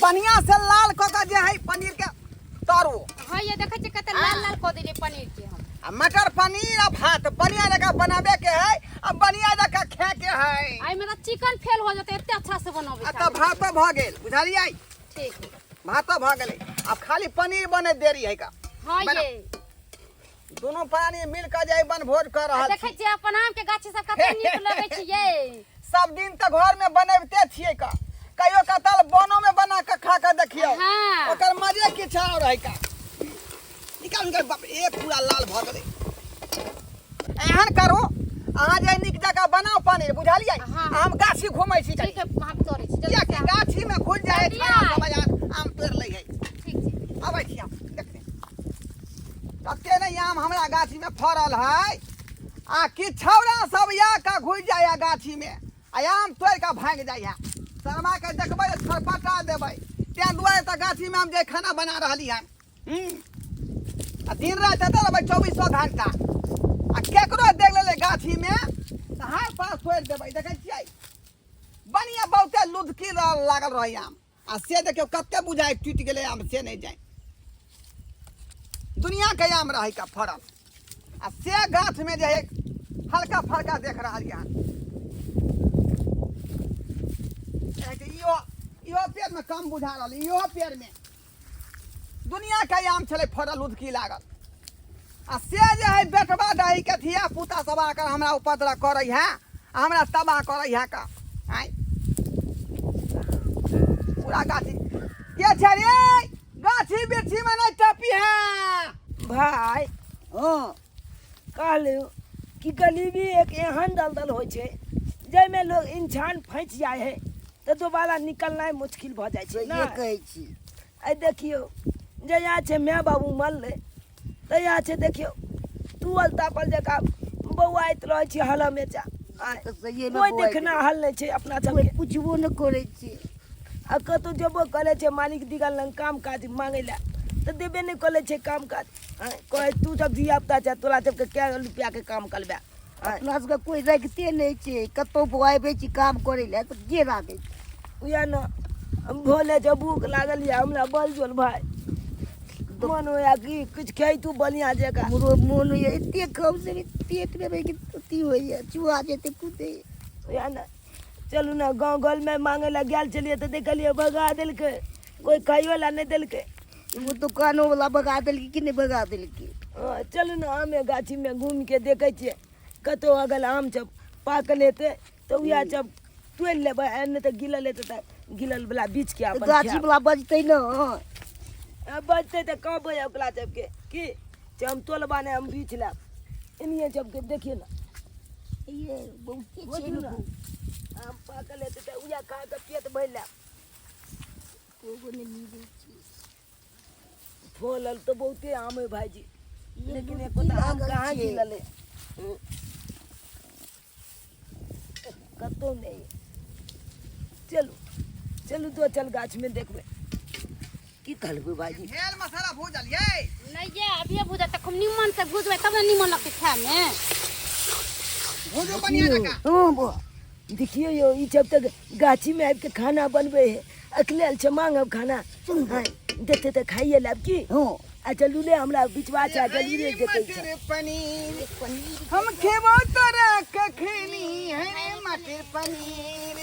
बढ़िया से लाल क के जे है पनीर के तरो। हां ये देखे छ कते लाल लाल क देले पनीर के हम। मटर पनीर आ भात बढ़िया जगह बनावे के है अब बढ़िया जगह खाए के है। आई मेरा चिकन फेल हो जाते एते अच्छा से बनावे आ त भात भ गेल बुझलियै। ठीक भात भ गेलै अब खाली पनीर बने देरी है का। हां ये दोनों प्राणी मिल के जे बन भोज कर रहल देखे छी अपन आम के गाछी सब कते नीक लगे छी ये। सब दिन त घर में बनबते छियै का कहियो कतल बनो में बना के खा के देखियो हां ओकर मजे किछ और है का। निकाल निकाल बाप ए पूरा लाल भ गेलै। एहन करो अहाँ जे निक जगह बनाओ पनीर बुझलियै। हम गाछी घुमै छी ठीक है हम तोरे छी या कि गाछी में घुस जाए आम तोड़ लै है। ठीक छै आबै छी हम देखते कते नहीं आम हमरा गाछी में फरल है आ कि छौरा सब या का घुस जाए गाछी में आ आम तोड़ के भाग जाए शर्मा के देखबै छरपटा देबै ते दुआरे त गाछी में हम जे खाना बना रहली है आ दिन रात एते रहबै 24 घंटा आ केकरो देख लेले गाछी में त हाथ पास तोड़ देबै देखै छियै बढ़िया बहुते लुधकी लागल रही आम आ से देखियो कते बुझाए टूट गेले आम से नहीं जाए दुनिया के आम रही का फरल आ से गाछ में जे हल्का फल्का देख रहा इहो पेड़ में कम बुझा रहा इहो पेड़ में दुनिया के आम चले फरल उधकी लागल आ से जे है बेटवा दही के धिया पुता सब आकर हमरा उपद्रव करे है हमरा तबाह करे है का आई पूरा गाछी के छै रे गाछी बिरछी में नहीं टपी है भाई। हाँ कहलू कि गरीबी एक एहन दलदल हो छै जाहिमे लोग इंसान फंस जाए है तो दोबारा निकलना मुश्किल भ जाए छै ये कहै छी। आई देखियो जया छै माय बाबू मरले तया छै देखियो तू तापल जका बौआइत रहे छी हल में चा कोई देखना हल नहीं छै अपना सब के पूछबो न करे छी आ कतौ जबो करे छै मालिक दिगल लंग काम काज मांगे ला तो देबे नहीं करे छै काम काज कहे तू सब धिया पुता छै तोरा सबके क्या रुपया के काम करबे अपना सबके कोई रखते नहीं छै कतौ बुआबे छी काम करे ले तो जे राखे उया न भोले जब भूख लागल या हमरा बल जोल भाई मन होया कि कुछ खाई तू बढ़िया जगह हमरो मन ये एते कम से पेट में रह के अति होइए चुआ जेते कूदे उया न चलू ना गांव गल में मांगे ला गेल चलिए तो देखलिए भगा देलके कोई खाइयो ला नहीं देलके वो दुकानों वाला भगा देलके कि नहीं भगा देलके। चलू ना आमे गाछी में घूम के देखे छिए कतो अगल आम सब पाक लेते तो उया सब तोड़ लेबै एने तो गिलल लेते त गिलल वाला बीच के अपन गाछी वाला बजते न बजते तो कहबै ओकरा सबके कि जे हम तोलबा ने हम बीच लेब इनिए सबके देखिए ना ये बहुते छै ना न आम पाक लेते तो उया खा के पेट भर लेब कोगो ने नीचे छी फलल तो बहुते आम है भाईजी लेकिन एको आम कहाँ गिलल है कतो नहीं। चलू चलू तो चल गाछ में देखबे की कहलबे भाईजी हेल मसाला भूजल ये नहीं ये अभी भुजा तक हम निमन से भुजबै तब न निमन लगते खाए में भूजो बढ़िया जगह। हाँ बो देखियो यो ई जब तक गाछी में आबि के खाना बनबे है अकेले से मांगब खाना हाँ देते तो खाइए लाब की आ चलू ले हमरा बिचवा छा जल्दी रे देते मटर पनीर हम खेबो तोरा कखनी है मटर पनीर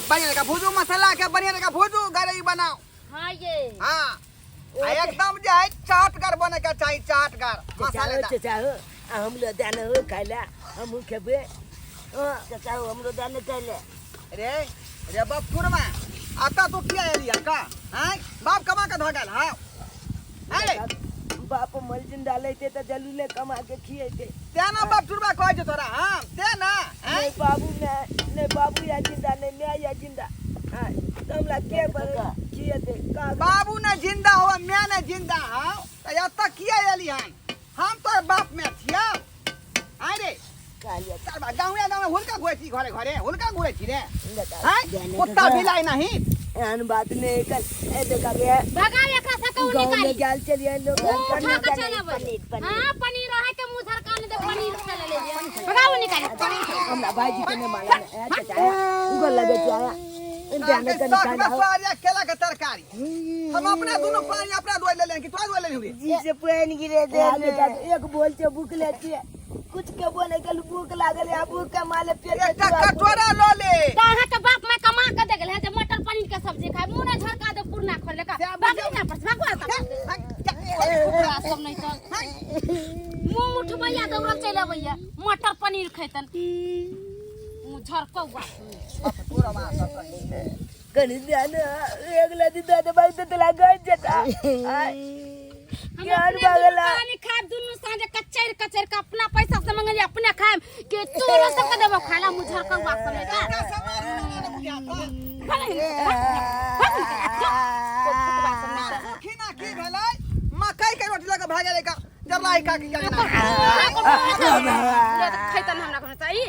बढ़िया जगह भूजो मसाला के बढ़िया जगह भूजो गरई बनाओ। हां ये हां एकदम जे है चाटगर बने के चाहिए चाटगर मसालेदार चाहो हम लो दाना हो खाइला हम खेबे चाचा हमरो दाने कैले रे रे बाप फुरमा आता तो किया एलिया का हैं बाप कमा के धगल हां अरे बाप मल जिंदा लेते तो जलूले कमा के खिएते तेना बाप फुरमा कहै छ तोरा हां तेना नहीं बाबू या जिंदा नहीं मैं या जिंदा हां तो हमरा के पर खिएते का बाबू ने जिंदा हो मैं ने जिंदा हां त आता किया एलियन हम तो बाप में छिया अरे कालिया तार गाँव हुनका घुरे छी घरे घरे हुनका घुरे छी रे हैं कुत्ता बिलाई नहीं एहन बात नहीं कल ए देखा गया भगा एकरा से कहू गाँव निकाली में गेल चलिए लोग उठा के चलबै हां पनीर रहे के मुंह झरकाने दे पनीर से ले ले भगाओ निकाली हमरा भाईजी के ने माला ए चाचा उगल लगे आया जाने का साग में निकाला स्वाद या केला के तरकारी हम अपना दोनों पानी अपना धोई ले लें कि तोरा धोई ले लेंगे जी से पानी गिरे दे एक बोल से भूख लेती है कुछ के बोले कल भूख लागल है भूख के माले पेट एक कटोरा लो ले कहाँ के बाप मैं कमा के दे गेल है जे मटर पनीर के सब्जी खाए मुंह ने झरका दे पुरना खोल ले का बाकी ना पर भगवा सब नहीं तो मुंह उठबैया दौड़ चल अबैया मटर पनीर खैतन मुंह झरकौआ पूरा मां सब कनी ध्यान अगला दिन दादा भाई तो तला गए जता हम यार अपने बगला पानी खाए दुनु सांझे कचर कचर का अपना पैसा से मंगे अपने खाए के तोरो सब के देबो खाला मुंह झरकौआ सब नहीं का खिना की भेलै मकई के रोटी लगा भागे लेका जरलाई का की करना खैतन हमरा घर सही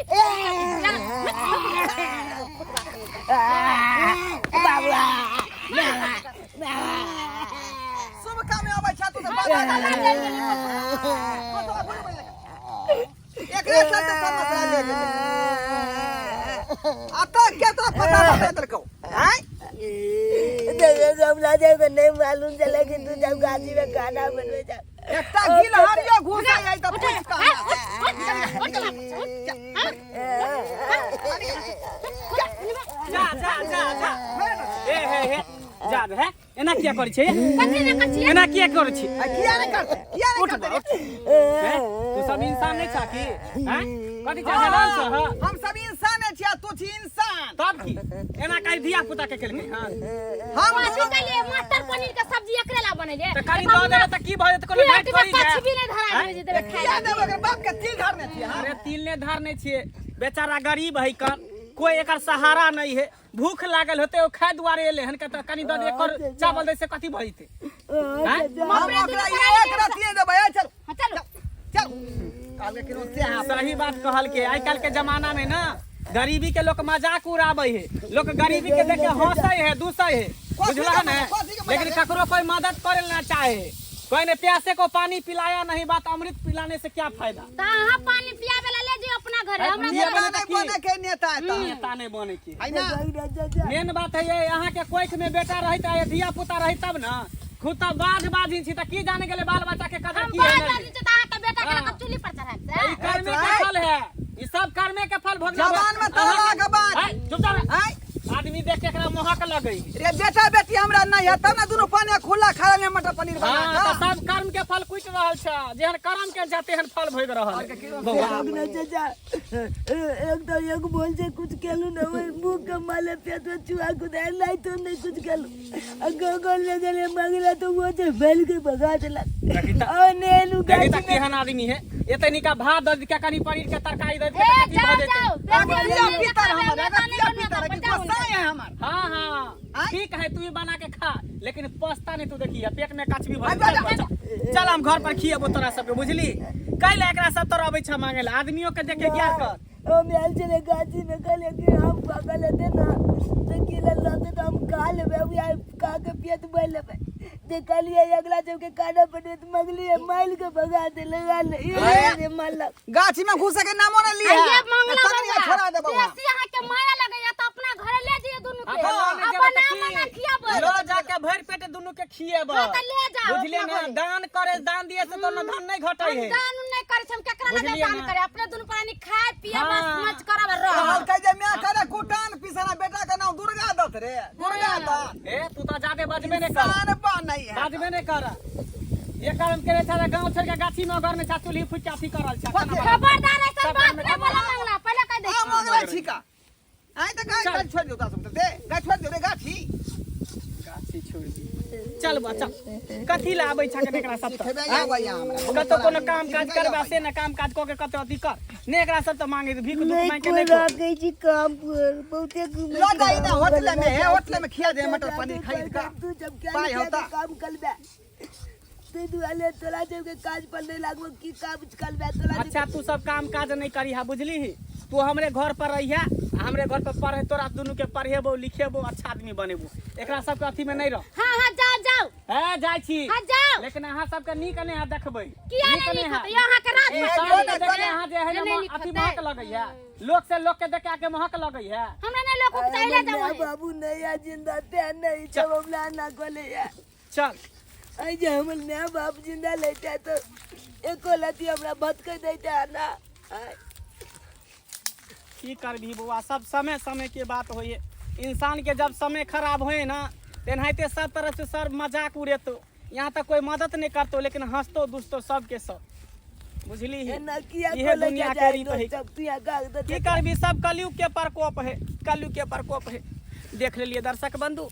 शुभ काम में आबै छ तू सब एक चलते सब मसला ले गेल आता केतना पता बता देलकौ हैं हमला जाए को नहीं मालूम चला कि तू जब गाजी में खाना बनवे जा एकटा गिल हरियो घुस आई त पूछ का जा हे एना किया करै छै कथि ना कथि एना किया करै छी किया नहीं करते तू सब इंसान नहीं छा की हैं कथि चाहलन छ हम सब इंसान छिया तू छी इंसान तब की एना काई धिया पुता के केलकै हां हम अथी के लिए मटर पनीर के सब्जी एकरेला बनेले त कनी दऽ देबे त की भए त कोनो भेट करी जा कछ भी नहीं धरा दे देबे किया खाए देबो के बाप के तिल धरने छिया अरे तिल ने धारने छिए बेचारा गरीब है कन कोई एकर सहारा नहीं है भूख लागल होते ओ खाए दुआरे एले हन के त कनी दऽ दे एकर चावल दे से कथि भइते हम ओकरा एक रतिए देबै चल हां चलो चल काल के किनो से सही बात कहल के आइ काल के जमाना में ना गरीबी के लोग मजाक उड़ावे है लोग गरीबी के देख के हंसै है दूसै है बुझला ने लेकिन ककरो कोई मदद करे ना चाहे कोई ने प्यासे को पानी पिलाया नहीं बात अमृत पिलाने से क्या फायदा कहां पानी पियावे ला ले जे अपना घर हमरा ये बने बने के नेता है त नेता नहीं बने के है ना मेन बात है ये यहाँ के कोख में बेटा रहित है धिया पुता रही तब ना खुद तो बाज बाजी छी त की जाने गेले बाल बच्चा के कदर हम की बात है करनी त अहाँ के बेटा के लगा चूल्ही पर चढ़ा ई कर्मे के फल है ई सब कर्मे के फल भोग जवान में तहला के बाद चुप जा है आदमी देख के एकरा मोहक लगई रे बेटा बेटी हमरा नहीं है तब ना दोनों पानी खुला खा ले मटर पनीर बना हां त सब कर्म के फल कुट रहल छ जेहन कर्म के जाते हन फल भोग रहल एक तो एक बोल से कुछ केलू ना वही मुंह के माले पेट में चूहा कुदाय नहीं तो नहीं कुछ केलू गोल ले गले मांगला तो वो जे बैल के भगा देला और नेलू देखी त केहन आदमी है एतनी का भात दद के कनी पनीर के तरकारी दद के ए कथि भ जाओ जेते जाओ पिया पितर हमरा पिया पितर की पसाई है हमर हां हां ठीक है तू ही बना के खा लेकिन पछता नहीं तू देखिए पेट में कच भी आ, भर चल हम घर पर खिएबो तोरा सबके बुझली कैले एकरा सब तोरा अबै छ मांगे ला आदमियों के देख के ज्ञान कर ओ मेल चले गाजी में कले कि हम पागल थे ना तो किला लते तो हम खा लेबे अब यार का के पेट भर लेबे जे कलिए अगला जब के काटा पड़े तो मगली माइल के भगा दे लगा ले ये माल गाछी में घुसे के नामो न लिया ये मंगला तनिया छोड़ा दे बाबा देसी अहाँ के माया लगैया त अपना घरे ले जाइए दुनु के अपन अपना मना खियाबो लो जाके भर पेट दुनु के खिएबो हाँ, तो ले जाओ बुझलिए अपना ना घरे। दान करे दान दिए से तो न धन नहीं घटै है दान नहीं करे हम केकरा लगे बुझलिए दान ना? करे अपने दुनु प्राणी खाए पिए हाँ। बस मौज करब रह कहल कह जे मैं करे कुटान पिसना बेटा का नाम दुर्गा दत्त रे दुर्गा दत्त ए तू तो जादे बजबे नहीं कर इंसान बा नहीं है बजबे नहीं कर ये काम करे छा गांव छोड़ के गाछी में घर में छा चुल्ही फुटा थी करल छा खबरदार है सब बात नहीं बोला मंगला पहले कह दे आ मगला छिका आई त गाय गाय छोड़ दो ता सब दे गाय छोड़ दो रे गाछी गाछी छोड़ दी चल बा चल कथी ला आबै छा के एकरा सब तो खेबे आबै यहाँ हमरा कतो कोनो काम काज करबा से न काम काज क के कतो अथी कर ने एकरा सब तो मांगे भीख दुख नहीं मांग के कोई नहीं खो। रखे जी काम पर बहुते घूमे लो जाई ना होटल में है होटल में खिया दे मटर पनीर खाई का तू जब पाई क्या होता। काम करबे ते दुआले तोला जब के काज पर नहीं लागबो की काम करबे तोला अच्छा तू सब काम काज नहीं करी हा बुझली ही तू हमरे घर पर रहिया हमरे घर पर पढ़े तोरा दुनू के पढ़ेबो लिखेबो अच्छा आदमी बनेबो एकरा सब के अथी में नहीं रह हां हां जाओ जाओ जाओ है जाय छी हाँ जाओ लेकिन अहाँ सबके नीक नहि है देखबै किया नीक नहीं है लिखत यहाँ के रात ई में सब चली के जाते देखे हैं। अहाँ जे है नहीं ना लिखत अथी है। महक लगैया लोक से लोक के देखे के महक लगैया हमरा नहीं लोग को चाहिए जाओ बाबू नया जिंदा ते नहीं जब हमला ना कोले या चल आई जे हमर नया बाप जिंदा लेते तो एको लती हमरा भटक देते ना आय की करबी बउआ सब समय समय के बात होइए इंसान के जब समय खराब होए ना तेनाहिते सब तरह से सर मजाक उड़ेतो यहाँ तक कोई मदद नहीं करतो लेकिन हंसतो दुस्तो सबके सब बुझली ही ना किया इहे कोले दुनिया जा के रीत है सब पिया कागज की करबी सब कलयुग के प्रकोप है कलयुग के प्रकोप है देख लेलिए दर्शक बंधु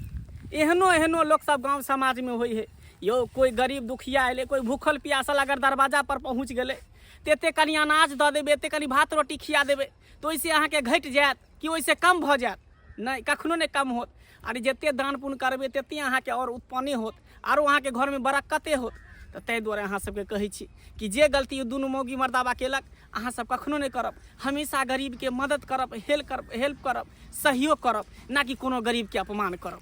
एहनो एहनो लोग सब गांव समाज में होई है यो कोई गरीब दुखिया अयले कोई भूखल प्यासल अगर दरवाजा पर पहुँच गेले तेते कनी अनाज दऽ देबै एते कनी भात रोटी खिया देबै तो ओइसे अहाँके घटि जायत कि ओइसे कम भऽ जायत नहीं कखनो नहीं कम होत और जते दान पुण्य करबै तते अहाँके और उत्पन्ने होत आरो अहाँके घरमे बरक्कते होत तऽ ताहि दुआरे अहाँ सबके कहै छी कि जे गलती दुनू मौगी मर्दाबा केलक अहाँ सब कखनो नहीं करब हमेशा गरीबके मदद करब हेल्प करब सहयोग करब ना कि कोनो गरीबके अपमान करब।